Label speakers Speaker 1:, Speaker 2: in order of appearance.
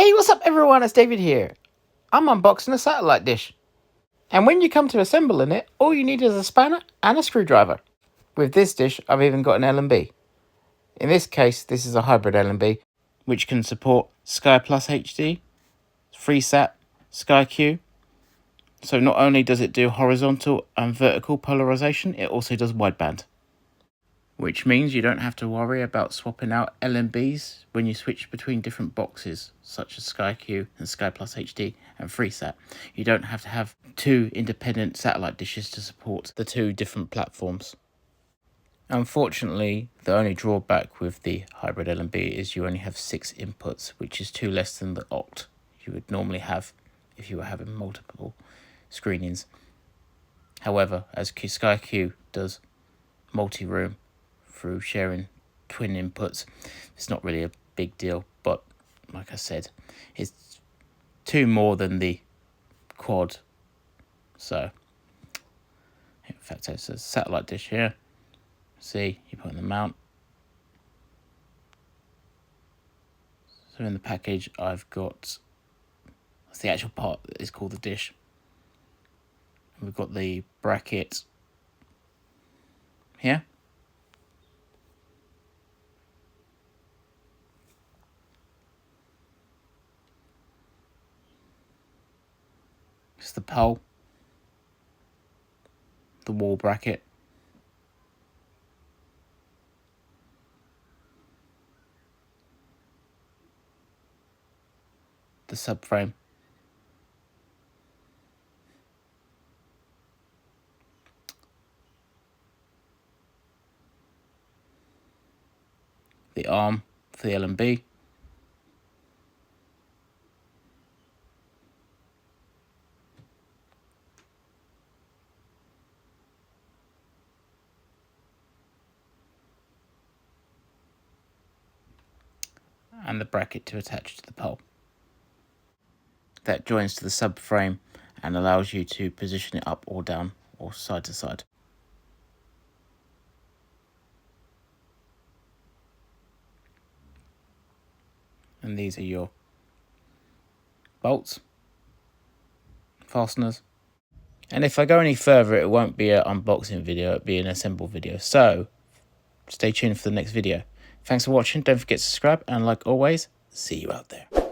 Speaker 1: Hey, what's up everyone, it's David here. I'm unboxing a satellite dish. And when you come to assembling it, all you need is a spanner and a screwdriver. With this dish, I've even got an L&B. In this case, this is a hybrid L&B, which can support Sky+HD, Freesat, Sky+. So not only does it do horizontal and vertical polarization, it also does wideband. Which means you don't have to worry about swapping out L&Bs when you switch between different boxes, such as Sky+ and Sky+HD and Freesat. You don't have to have two independent satellite dishes to support the two different platforms. Unfortunately, the only drawback with the hybrid L&B is you only have 6 inputs, which is 2 less than the oct you would normally have if you were having multiple screenings. However, as Sky+ does multi-room through sharing twin inputs, it's not really a big deal, but like I said, it's 2 more than the quad. So in fact, it's a satellite dish here. See, you put in the mount. So in the package I've got, that's the actual part that is called the dish. We've got the bracket here. It's the pole, the wall bracket, the subframe, the arm for the L&B, and the bracket to attach to the pole. That joins to the subframe and allows you to position it up or down or side to side. And these are your bolts, fasteners. And if I go any further, it won't be an unboxing video, it'll be an assemble video. So stay tuned for the next video. Thanks for watching. Don't forget to subscribe, and like always, see you out there.